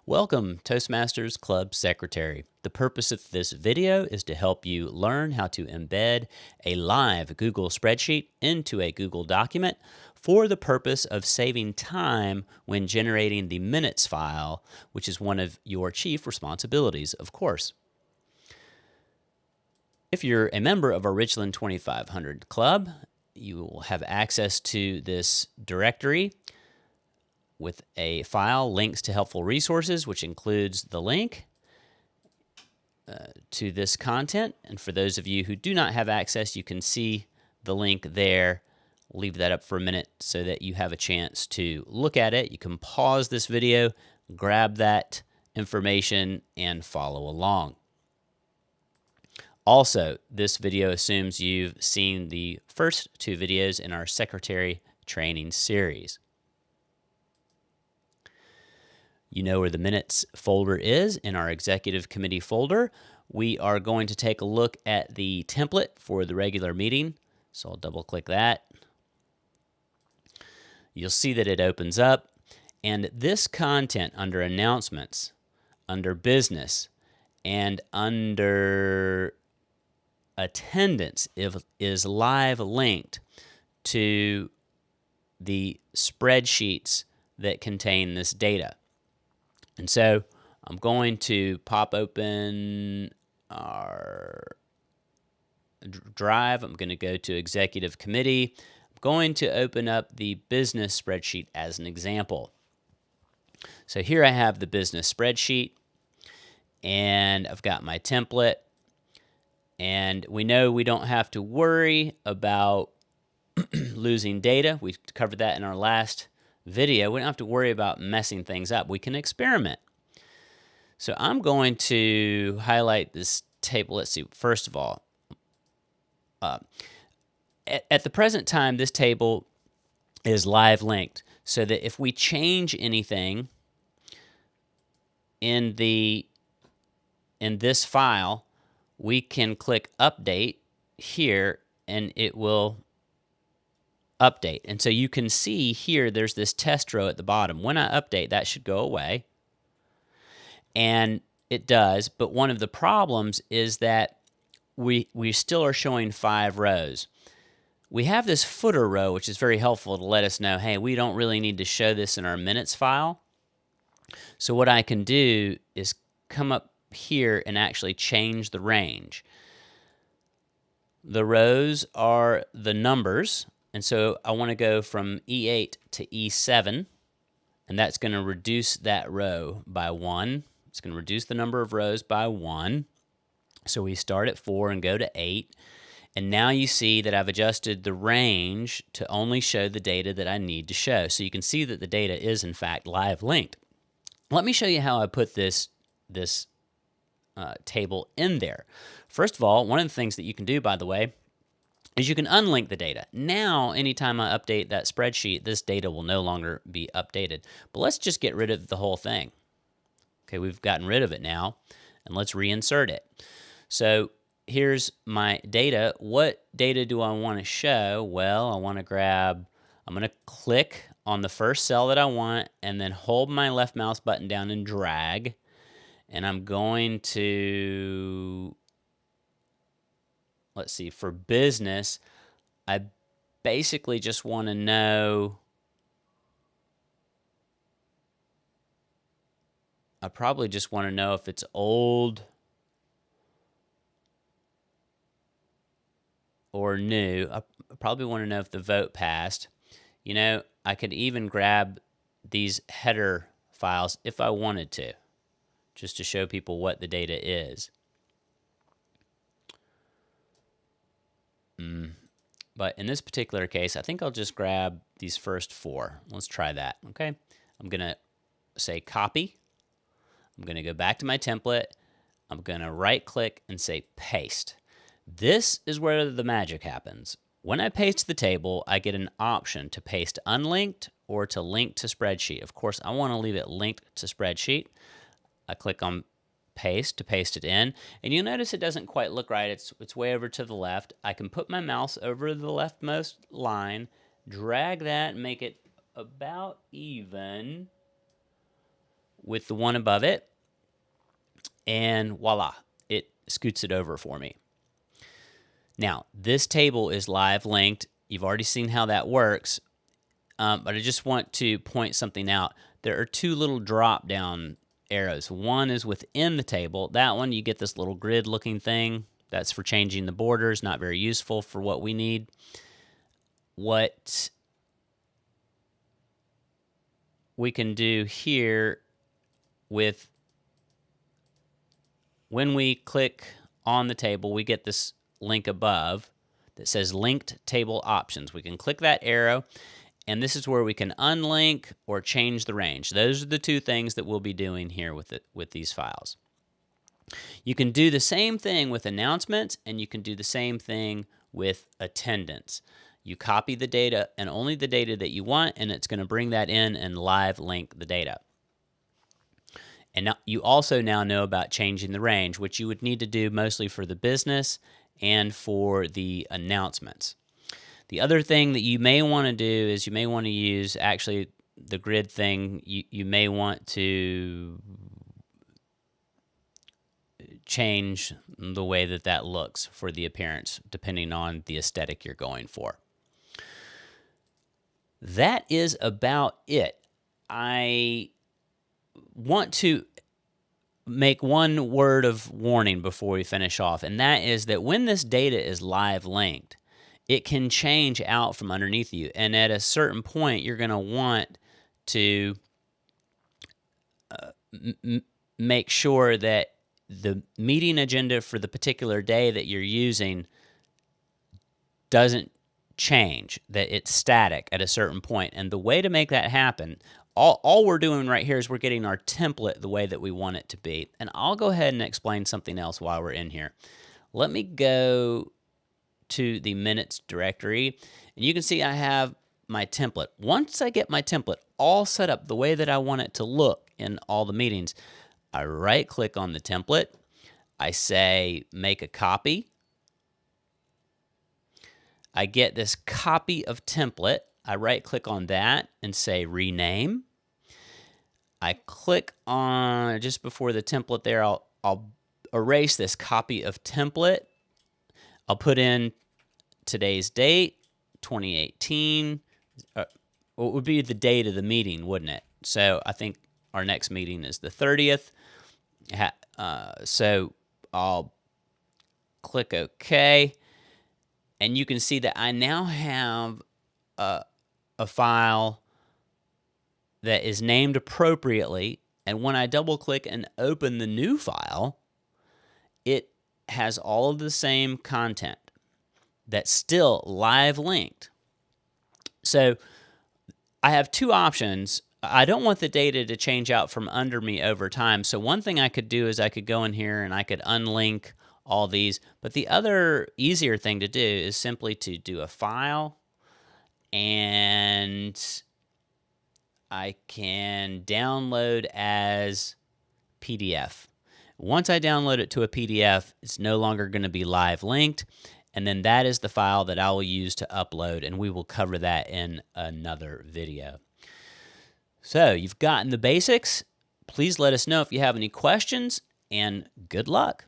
Welcome, Toastmasters Club Secretary. The purpose of this video is to help you learn how to embed a live Google spreadsheet into a Google document for the purpose of saving time when generating the minutes file, which is one of your chief responsibilities, of course. If you're a member of our Richland 2500 Club, you will have access to this directory with a file, links to helpful resources, which includes the link to this content. And for those of you who do not have access, you can see the link there. Leave that up for a minute so that you have a chance to look at it. You can pause this video, grab that information, and follow along. Also, this video assumes you've seen the first two videos in our Secretary Training series. You know where the minutes folder is in our executive committee folder. We are going to take a look at the template for the regular meeting. So I'll double click that. You'll see that it opens up. And this content under announcements, under business, and under attendance is live linked to the spreadsheets that contain this data. And so I'm going to pop open our drive. I'm going to go to Executive Committee. I'm going to open up the business spreadsheet as an example. So here I have the business spreadsheet, and I've got my template. And we know we don't have to worry about losing data. We covered that in our last video. We don't have to worry about messing things up. We can experiment. So I'm going to highlight this table. Let's see. First of all, at the present time, this table is live linked so that if we change anything in this file, we can click update here and it will update. And so you can see here there's this test row at the bottom. When I update, that should go away. And it does, but one of the problems is that we still are showing 5 rows. We have this footer row, which is very helpful to let us know, hey, we don't really need to show this in our minutes file. So what I can do is come up here and actually change the range. The rows are the numbers, and so I want to go from E8 to E7, and that's going to reduce that row by 1. It's going to reduce the number of rows by 1. So we start at 4 and go to 8, and now you see that I've adjusted the range to only show the data that I need to show. So you can see that the data is in fact live linked. Let me show you how I put this table in there. First of all, one of the things that you can do, by the way, is you can unlink the data. Now, anytime I update that spreadsheet, this data will no longer be updated. But let's just get rid of the whole thing. Okay, we've gotten rid of it now, and let's reinsert it. So here's my data. What data do I want to show? Well, I'm going to click on the first cell that I want, and then hold my left mouse button down and drag. And I'm going to, let's see, for business, I basically just want to know, I probably just want to know if it's old or new. I probably want to know if the vote passed. You know, I could even grab these header files if I wanted to, just to show people what the data is. But in this particular case, I think I'll just grab these first 4. Let's try that, okay? I'm going to say copy. I'm going to go back to my template. I'm going to right-click and say paste. This is where the magic happens. When I paste the table, I get an option to paste unlinked or to link to spreadsheet. Of course, I want to leave it linked to spreadsheet. I click on paste to paste it in, and you'll notice it doesn't quite look right. It's way over to the left. I can put my mouse over the leftmost line, drag that, and make it about even with the one above it, and voila, it scoots it over for me. Now, this table is live linked. You've already seen how that works, but I just want to point something out. There are two little drop down arrows. One is within the table. That one, you get this little grid looking thing. That's for changing the borders, not very useful for what we need. What we can do here with, when we click on the table, we get this link above that says linked table options. We can click that arrow, and this is where we can unlink or change the range. Those are the two things that we'll be doing here with these files. You can do the same thing with announcements, and you can do the same thing with attendance. You copy the data and only the data that you want, and it's going to bring that in and live link the data. And now, you also now know about changing the range, which you would need to do mostly for the business and for the announcements. The other thing that you may want to do is you may want to use actually the grid thing. You may want to change the way that that looks for the appearance, depending on the aesthetic you're going for. That is about it. I want to make one word of warning before we finish off, and that is that when this data is live linked, it can change out from underneath you, and at a certain point, you're going to want to make sure that the meeting agenda for the particular day that you're using doesn't change, that it's static at a certain point. And the way to make that happen, all we're doing right here is we're getting our template the way that we want it to be. And I'll go ahead and explain something else while we're in here. Let me go to the minutes directory, and you can see I have my template. Once I get my template all set up the way that I want it to look in all the meetings, I right-click on the template. I say make a copy. I get this copy of template. I right-click on that and say rename. I click on, just before the template there, I'll erase this copy of template. I'll put in today's date, 2018. It would be the date of the meeting, wouldn't it? So I think our next meeting is the 30th. So I'll click OK. And you can see that I now have a file that is named appropriately. And when I double click and open the new file, it has all of the same content that's still live linked. So I have two options. I don't want the data to change out from under me over time. So one thing I could do is I could go in here and I could unlink all these. But the other easier thing to do is simply to do a file, and I can download as PDF. Once I download it to a PDF, it's no longer going to be live linked, and then that is the file that I will use to upload, and we will cover that in another video. So you've gotten the basics. Please let us know if you have any questions, and good luck.